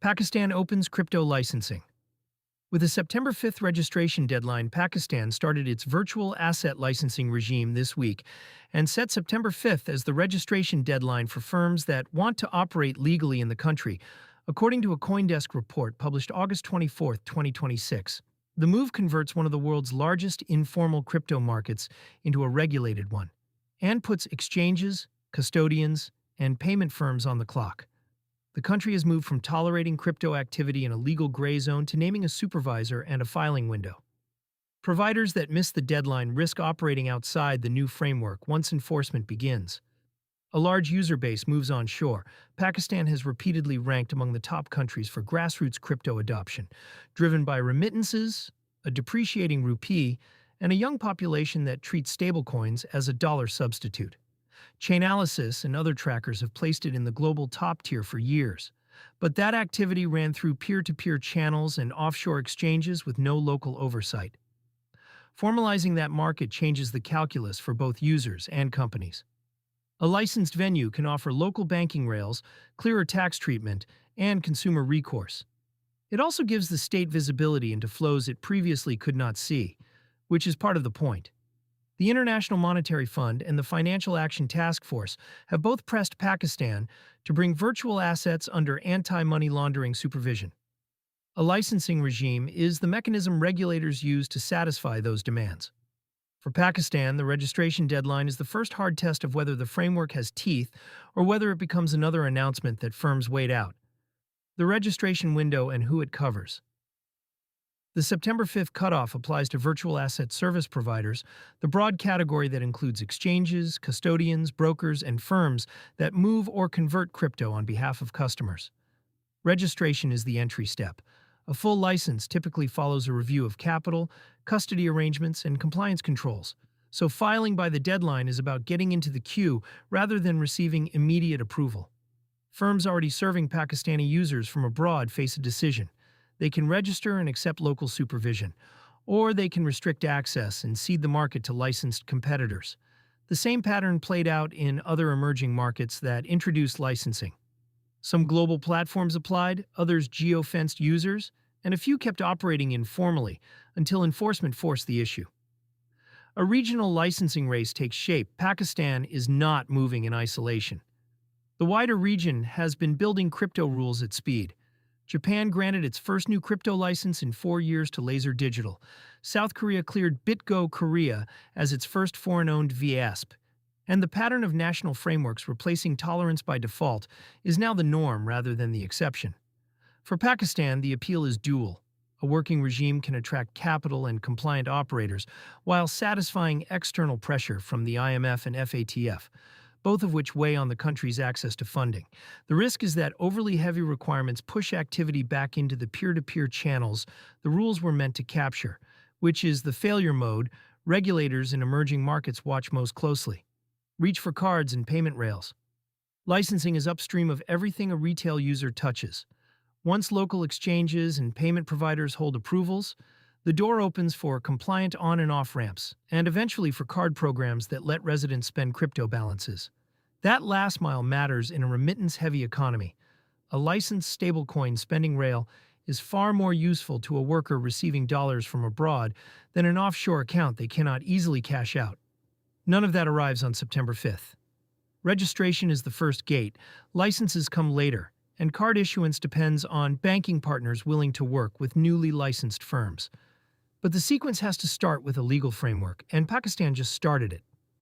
Pakistan opens crypto licensing. With a September 5th registration deadline, Pakistan started its virtual asset licensing regime this week and set September 5th as the registration deadline for firms that want to operate legally in the country, according to a CoinDesk report published August 24, 2026. The move converts one of the world's largest informal crypto markets into a regulated one and puts exchanges, custodians, and payment firms on the clock. The country has moved from tolerating crypto activity in a legal gray zone to naming a supervisor and a filing window. Providers that miss the deadline risk operating outside the new framework once enforcement begins. A large user base moves onshore. Pakistan has repeatedly ranked among the top countries for grassroots crypto adoption, driven by remittances, a depreciating rupee, and a young population that treats stablecoins as a dollar substitute. Chainalysis and other trackers have placed it in the global top tier for years, but that activity ran through peer-to-peer channels and offshore exchanges with no local oversight. Formalizing that market changes the calculus for both users and companies. A licensed venue can offer local banking rails, clearer tax treatment, and consumer recourse. It also gives the state visibility into flows it previously could not see, which is part of the point. The International Monetary Fund and the Financial Action Task Force have both pressed Pakistan to bring virtual assets under anti-money laundering supervision. A licensing regime is the mechanism regulators use to satisfy those demands. For Pakistan, the registration deadline is the first hard test of whether the framework has teeth or whether it becomes another announcement that firms wait out. The registration window and who it covers. The September 5th cutoff applies to virtual asset service providers, the broad category that includes exchanges, custodians, brokers, and firms that move or convert crypto on behalf of customers. Registration is the entry step. A full license typically follows a review of capital, custody arrangements, and compliance controls, so filing by the deadline is about getting into the queue rather than receiving immediate approval. Firms already serving Pakistani users from abroad face a decision. They can register and accept local supervision, or they can restrict access and cede the market to licensed competitors. The same pattern played out in other emerging markets that introduced licensing. Some global platforms applied, others geo-fenced users, and a few kept operating informally until enforcement forced the issue. A regional licensing race takes shape. Pakistan is not moving in isolation. The wider region has been building crypto rules at speed. Japan granted its first new crypto license in 4 years to Laser Digital. South Korea cleared BitGo Korea as its first foreign-owned VASP. And the pattern of national frameworks replacing tolerance by default is now the norm rather than the exception. For Pakistan, the appeal is dual. A working regime can attract capital and compliant operators while satisfying external pressure from the IMF and FATF, both of which weigh on the country's access to funding. The risk is that overly heavy requirements push activity back into the peer-to-peer channels the rules were meant to capture, which is the failure mode regulators in emerging markets watch most closely. Reach for cards and payment rails. Licensing is upstream of everything a retail user touches. Once local exchanges and payment providers hold approvals, the door opens for compliant on- and off-ramps, and eventually for card programs that let residents spend crypto balances. That last mile matters in a remittance-heavy economy. A licensed stablecoin spending rail is far more useful to a worker receiving dollars from abroad than an offshore account they cannot easily cash out. None of that arrives on September 5th. Registration is the first gate, licenses come later, and card issuance depends on banking partners willing to work with newly licensed firms. But the sequence has to start with a legal framework, and Pakistan just started it.